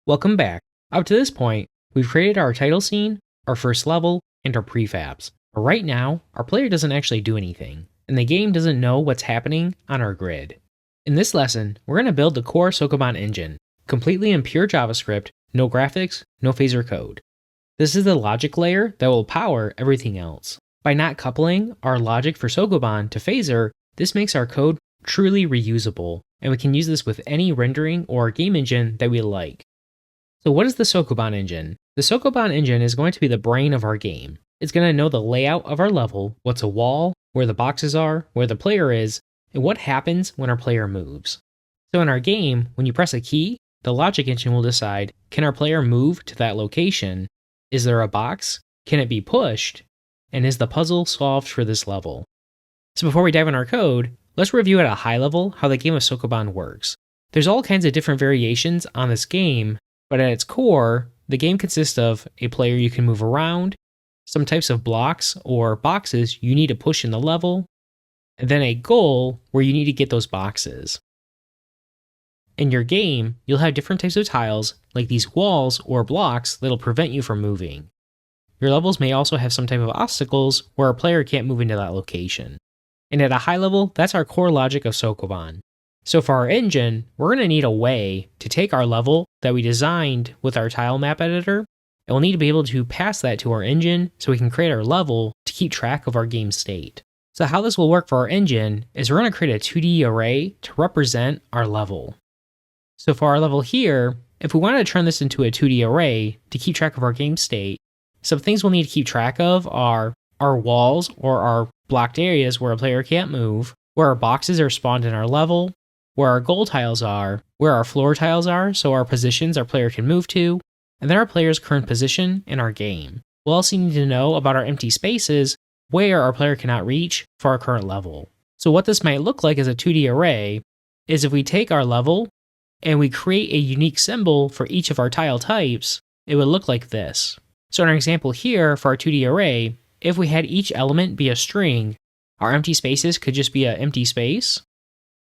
Welcome back. Up to this point, we've created our title scene, our first level, and our prefabs. But right now, our player doesn't actually do anything, and the game doesn't know what's happening on our grid. In this lesson, we're going to build the core Sokoban engine, completely in pure JavaScript, no graphics, no phaser code. This is the logic layer that will power everything else. By not coupling our logic for Sokoban to phaser, this makes our code truly reusable, and we can use this with any rendering or game engine that we like. So what is the Sokoban engine? The Sokoban engine is going to be the brain of our game. It's going to know the layout of our level, what's a wall, where the boxes are, where the player is, and what happens when our player moves. So in our game, when you press a key, the logic engine will decide, can our player move to that location? Is there a box? Can it be pushed? And is the puzzle solved for this level? So before we dive in our code, let's review at a high level how the game of Sokoban works. There's all kinds of different variations on this game, but at its core, the game consists of a player you can move around, some types of blocks or boxes you need to push in the level, and then a goal where you need to get those boxes. In your game, you'll have different types of tiles, like these walls or blocks that'll prevent you from moving. Your levels may also have some type of obstacles where a player can't move into that location. And at a high level, that's our core logic of Sokoban. So for our engine, we're going to need a way to take our level that we designed with our tile map editor, and we'll need to be able to pass that to our engine so we can create our level to keep track of our game state. So how this will work for our engine is we're going to create a 2D array to represent our level. So for our level here, if we want to turn this into a 2D array to keep track of our game state, some things we'll need to keep track of are our walls or our blocked areas where a player can't move, where our boxes are spawned in our level, where our goal tiles are, where our floor tiles are, so our positions our player can move to, and then our player's current position in our game. We'll also need to know about our empty spaces, where our player cannot reach for our current level. So what this might look like as a 2D array is if we take our level and we create a unique symbol for each of our tile types, it would look like this. So in our example here for our 2D array, if we had each element be a string, our empty spaces could just be an empty space.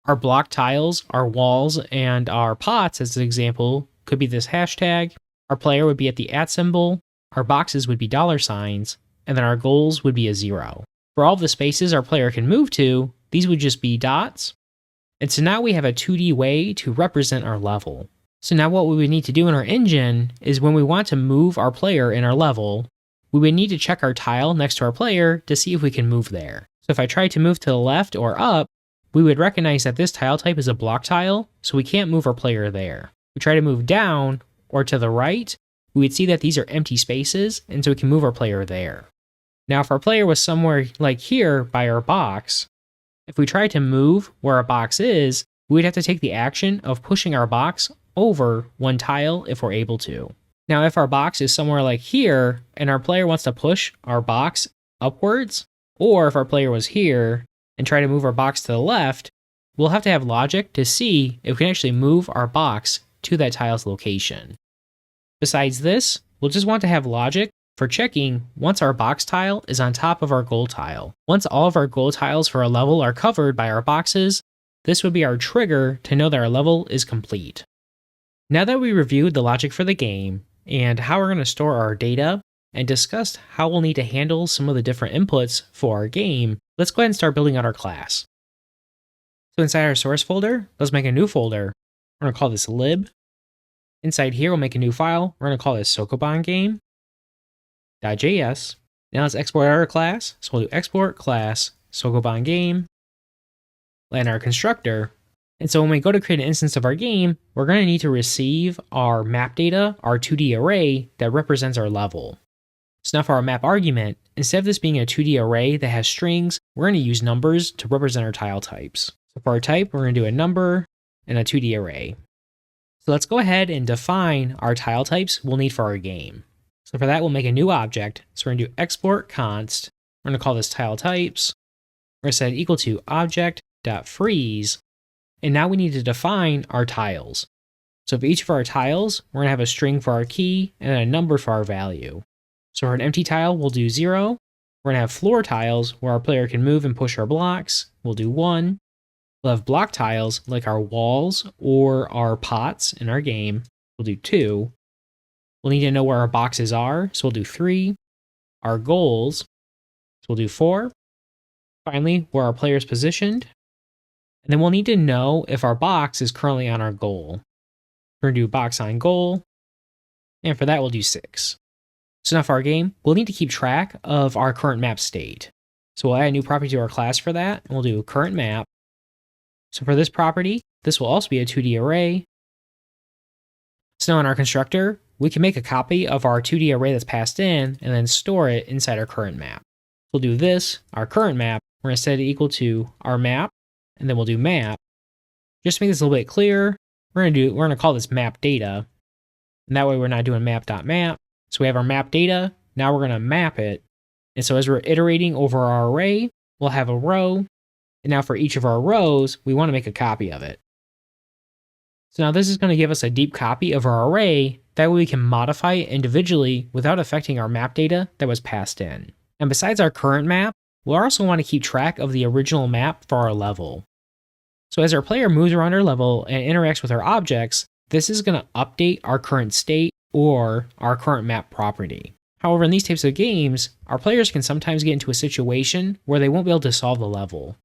Our block tiles, our walls, and our pots, as an example, could be this hashtag. Our player would be at the @ symbol, our boxes would be $signs, and then our goals would be a 0. For all of the spaces our player can move to, these would just be dots. And so now we have a 2D way to represent our level. So now what we would need to do in our engine is when we want to move our player in our level, we would need to check our tile next to our player to see if we can move there. So if I try to move to the left or up, we would recognize that this tile type is a block tile, so we can't move our player there. We try to move down or to the right, we would see that these are empty spaces, and so we can move our player there. Now if our player was somewhere like here by our box, if we try to move where our box is, we'd have to take the action of pushing our box over one tile if we're able to. Now if our box is somewhere like here, and our player wants to push our box upwards, or if our player was here, and try to move our box to the left, we'll have to have logic to see if we can actually move our box to that tile's location. Besides this, we'll just want to have logic for checking once our box tile is on top of our goal tile. Once all of our goal tiles for our level are covered by our boxes, this would be our trigger to know that our level is complete. Now that we reviewed the logic for the game and how we're going to store our data and discussed how we'll need to handle some of the different inputs for our game, let's go ahead and start building out our class. So inside our source folder, let's make a new folder. We're going to call this lib. Inside here, we'll make a new file. We're going to call this Sokoban game.js. Now let's export our class. So we'll do export class Sokoban game, land our constructor. And so when we go to create an instance of our game, we're going to need to receive our map data, our 2D array that represents our level. So now for our map argument, instead of this being a 2D array that has strings, we're going to use numbers to represent our tile types. So for our type, we're going to do a number and a 2D array. So let's go ahead and define our tile types we'll need for our game. So for that, we'll make a new object. So we're going to do export const. We're going to call this tile types. We're going to set it equal to object.freeze. And now we need to define our tiles. So for each of our tiles, we're going to have a string for our key and then a number for our value. So for an empty tile, we'll do 0. We're going to have floor tiles where our player can move and push our blocks. We'll do 1. We'll have block tiles like our walls or our pots in our game. we'll do 2. We'll need to know where our boxes are, so we'll do 3. Our goals, so we'll do 4. Finally, where our player is positioned. And then we'll need to know if our box is currently on our goal. We're going to do box on goal, and for that we'll do 6. So now for our game, we'll need to keep track of our current map state. So we'll add a new property to our class for that, and we'll do current map. So for this property, this will also be a 2D array. So now in our constructor, we can make a copy of our 2D array that's passed in and then store it inside our current map. We'll do this, our current map, we're going to set it equal to our map, and then we'll do map. Just to make this a little bit clearer, we're going to call this map data. And that way we're not doing map.map. So we have our map data, now we're going to map it. And so as we're iterating over our array, we'll have a row. And now for each of our rows, we want to make a copy of it. So now this is going to give us a deep copy of our array. That way we can modify it individually without affecting our map data that was passed in. And besides our current map, we'll also want to keep track of the original map for our level. So as our player moves around our level and interacts with our objects, this is going to update our current state or our current map property. However, in these types of games, our players can sometimes get into a situation where they won't be able to solve the level.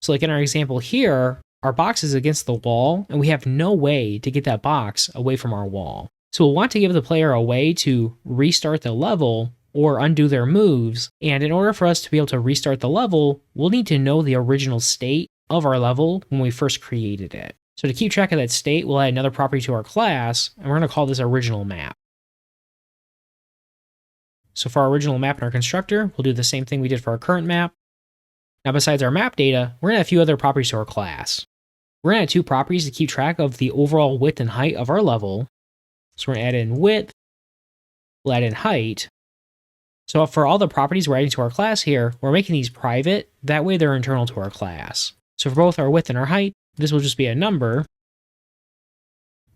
So like in our example here, our box is against the wall and we have no way to get that box away from our wall. So we'll want to give the player a way to restart the level or undo their moves. And in order for us to be able to restart the level, we'll need to know the original state of our level when we first created it. So to keep track of that state, we'll add another property to our class, and we're going to call this original map. So for our original map in our constructor, we'll do the same thing we did for our current map. Now besides our map data, we're going to add a few other properties to our class. We're going to add 2 properties to keep track of the overall width and height of our level. So we're going to add in width, we'll add in height. So for all the properties we're adding to our class here, we're making these private, that way they're internal to our class. So for both our width and our height, this will just be a number.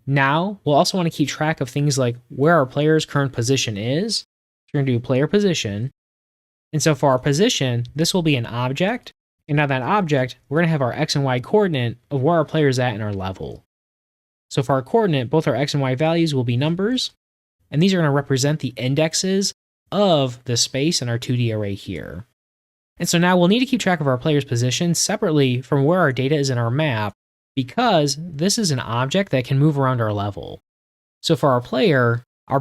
Now, we'll also want to keep track of things like where our player's current position is. So we're going to do player position. And so for our position, this will be an object. And now that object, we're going to have our X and Y coordinate of where our player is at in our level. So for our coordinate, both our X and Y values will be numbers. And these are going to represent the indexes of the space in our 2D array here. And so now we'll need to keep track of our player's position separately from where our data is in our map, because this is an object that can move around our level. So for our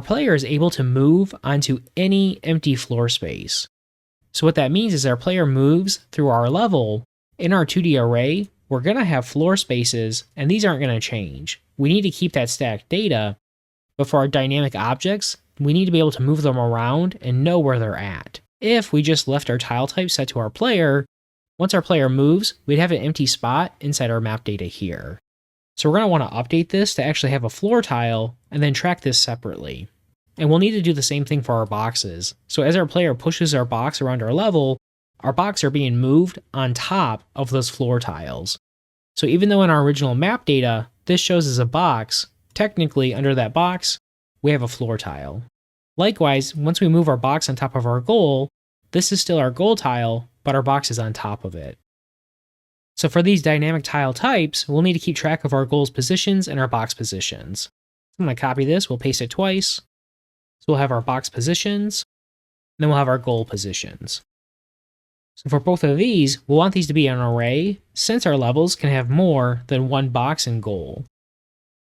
player is able to move onto any empty floor space. So what that means is our player moves through our level. In our 2D array, we're going to have floor spaces, and these aren't going to change. We need to keep that static data, but for our dynamic objects, we need to be able to move them around and know where they're at. If we just left our tile type set to our player, once our player moves, we'd have an empty spot inside our map data here. So we're going to want to update this to actually have a floor tile and then track this separately. And we'll need to do the same thing for our boxes. So as our player pushes our box around our level, our box are being moved on top of those floor tiles. So even though in our original map data, this shows as a box, technically under that box, we have a floor tile. Likewise, once we move our box on top of our goal, this is still our goal tile, but our box is on top of it. So for these dynamic tile types, we'll need to keep track of our goal's positions and our box positions. I'm going to copy this, we'll paste it twice. So we'll have our box positions, and then we'll have our goal positions. So for both of these, we'll want these to be an array, since our levels can have more than one box and goal.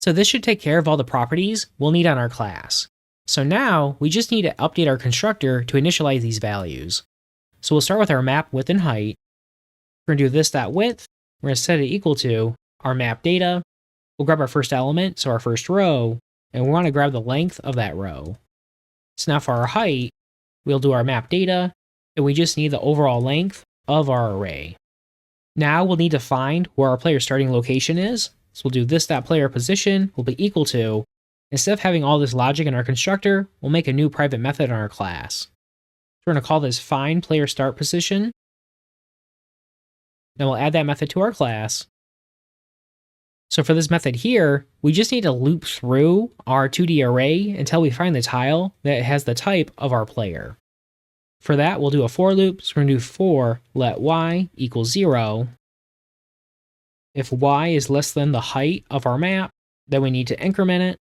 So this should take care of all the properties we'll need on our class. So now, we just need to update our constructor to initialize these values. So we'll start with our map width and height. We're going to do this.width. We're going to set it equal to our map data. We'll grab our first element, so our first row, and we want to grab the length of that row. So now for our height, we'll do our map data, and we just need the overall length of our array. Now we'll need to find where our player's starting location is. So we'll do this.player position will be equal to, instead of having all this logic in our constructor, we'll make a new private method in our class. So we're going to call this find player start position. Then we'll add that method to our class. So for this method here, we just need to loop through our 2D array until we find the tile that has the type of our player. For that, we'll do a for loop. So we're going to do for let y equal 0. If y is less than the height of our map, then we need to increment it.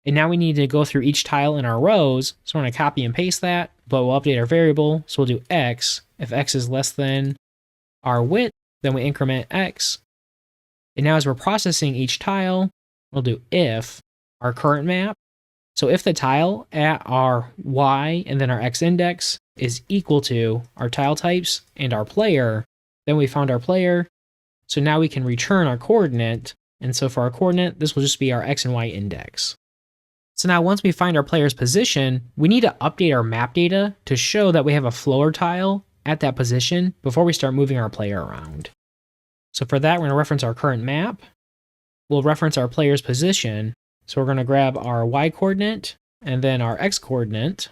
And now we need to go through each tile in our rows. So we're going to copy and paste that, but we'll update our variable. So we'll do x. If x is less than our width, then we increment x. And now as we're processing each tile, we'll do if our current map. So if the tile at our y and then our x index is equal to our tile types and our player, then we found our player. So now we can return our coordinate. And so for our coordinate, this will just be our x and y index. So now once we find our player's position, we need to update our map data to show that we have a floor tile at that position before we start moving our player around. So for that, we're going to reference our current map. We'll reference our player's position. So we're going to grab our y coordinate and then our x coordinate.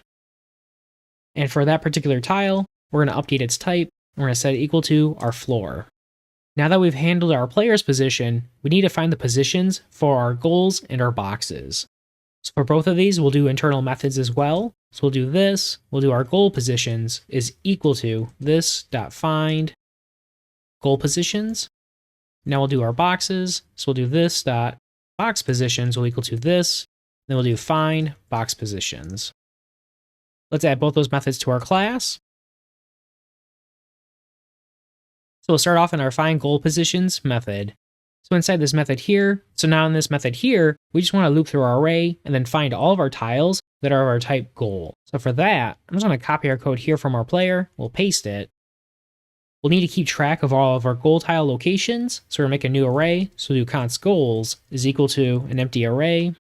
And for that particular tile, we're going to update its type. We're going to set it equal to our floor. Now that we've handled our player's position, we need to find the positions for our goals and our boxes. So for both of these, we'll do internal methods as well. So we'll do this, we'll do our goal positions is equal to this.find goal positions. Now we'll do our boxes. So we'll do this.box positions will equal to this. Then we'll do find box positions. Let's add both those methods to our class. So we'll start off in our find goal positions method. So inside this method here, so now in this method here, we just want to loop through our array and then find all of our tiles that are of our type goal. So for that, I'm just going to copy our code here from our player. We'll paste it. We'll need to keep track of all of our goal tile locations. So we're going to make a new array. So we'll do const goals is equal to an empty array. And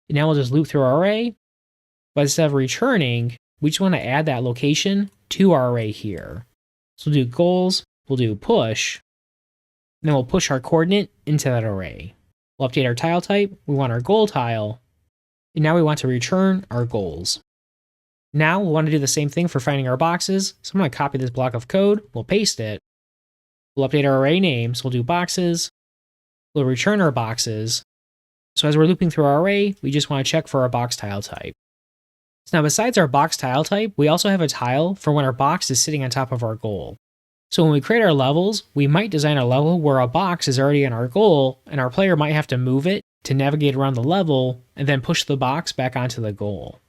now we'll just loop through our array. But instead of returning, we just want to add that location to our array here. So we'll do goals, we'll do push. And then we'll push our coordinate into that array. We'll update our tile type. We want our goal tile. And now we want to return our goals. Now we'll want to do the same thing for finding our boxes. So I'm going to copy this block of code. We'll paste it. We'll update our array name. So we'll do boxes. We'll return our boxes. So as we're looping through our array, we just want to check for our box tile type. So now besides our box tile type, we also have a tile for when our box is sitting on top of our goal. So when we create our levels, we might design a level where a box is already in our goal, and our player might have to move it to navigate around the level and then push the box back onto the goal.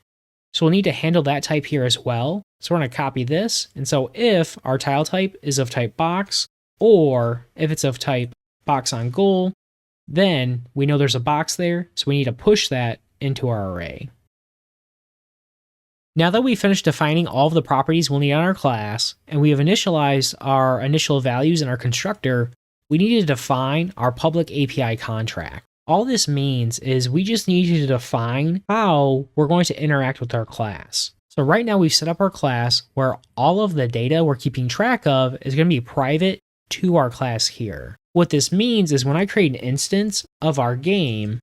So we'll need to handle that type here as well. So we're going to copy this. And so if our tile type is of type box, or if it's of type box on goal, then we know there's a box there. So we need to push that into our array. Now that we've finished defining all of the properties we'll need on our class, and we have initialized our initial values in our constructor, we need to define our public API contract. All this means is we just need to define how we're going to interact with our class. So right now we've set up our class where all of the data we're keeping track of is going to be private to our class here. What this means is when I create an instance of our game,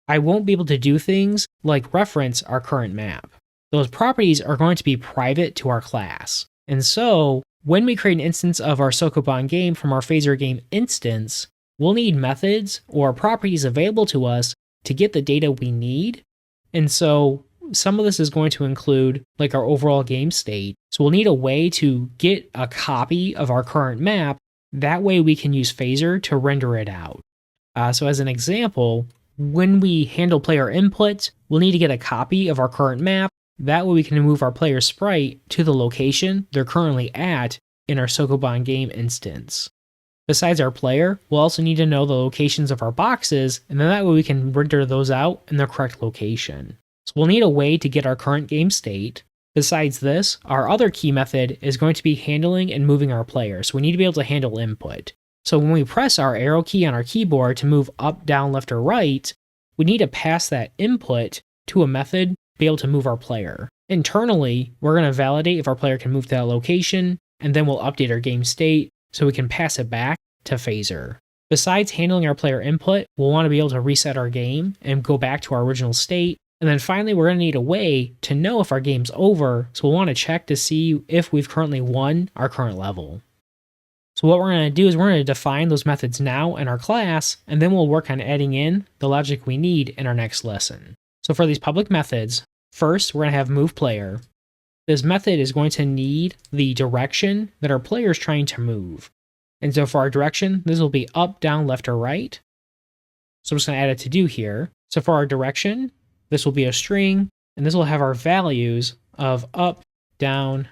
I won't be able to do things like reference our current map. Those properties are going to be private to our class. And so when we create an instance of our Sokoban game from our phaser game instance, we'll need methods or properties available to us to get the data we need. And so some of this is going to include like our overall game state. So we'll need a way to get a copy of our current map. That way we can use phaser to render it out. So as an example, when we handle player input, we'll need to get a copy of our current map. That way we can move our player sprite to the location they're currently at in our Sokoban game instance. Besides our player, we'll also need to know the locations of our boxes, and then that way we can render those out in the correct location. So we'll need a way to get our current game state. Besides this, our other key method is going to be handling and moving our player, so we need to be able to handle input. So when we press our arrow key on our keyboard to move up, down, left, or right, we need to pass that input to a method be able to move our player. Internally, we're going to validate if our player can move to that location, and then we'll update our game state so we can pass it back to phaser. Besides handling our player input, we'll want to be able to reset our game and go back to our original state. And then finally, we're going to need a way to know if our game's over, so we'll want to check to see if we've currently won our current level. So what we're going to do is we're going to define those methods now in our class, and then we'll work on adding in the logic we need in our next lesson. So for these public methods, first, we're going to have move player. This method is going to need the direction that our player is trying to move. And so for our direction, this will be up, down, left, or right. So I'm just going to add a to-do here. So for our direction, this will be a string, and this will have our values of up, down,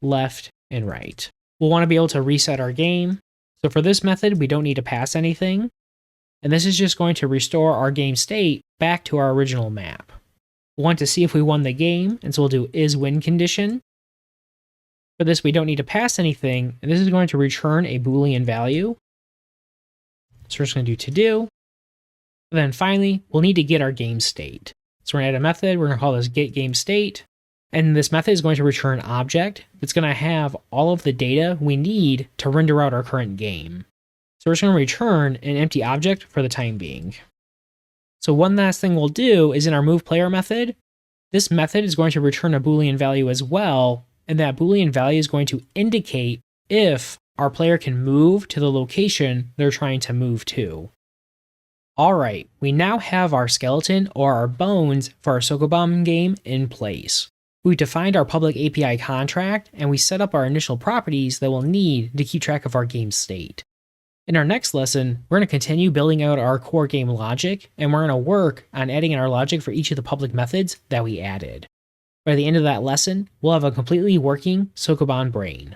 left, and right. We'll want to be able to reset our game. So for this method, we don't need to pass anything. And this is just going to restore our game state back to our original map. We'll want to see if we won the game, and so we'll do isWin condition. For this, we don't need to pass anything, and this is going to return a Boolean value. So we're just going to do to-do. And then finally, we'll need to get our game state. So we're going to add a method, we're going to call this getGameState. And this method is going to return an object that's going to have all of the data we need to render out our current game. So we're just going to return an empty object for the time being. So one last thing we'll do is in our movePlayer method, this method is going to return a Boolean value as well, and that Boolean value is going to indicate if our player can move to the location they're trying to move to. Alright, we now have our skeleton or our bones for our Sokoban game in place. We defined our public API contract, and we set up our initial properties that we'll need to keep track of our game state. In our next lesson, we're going to continue building out our core game logic, and we're going to work on adding in our logic for each of the public methods that we added. By the end of that lesson, we'll have a completely working Sokoban brain.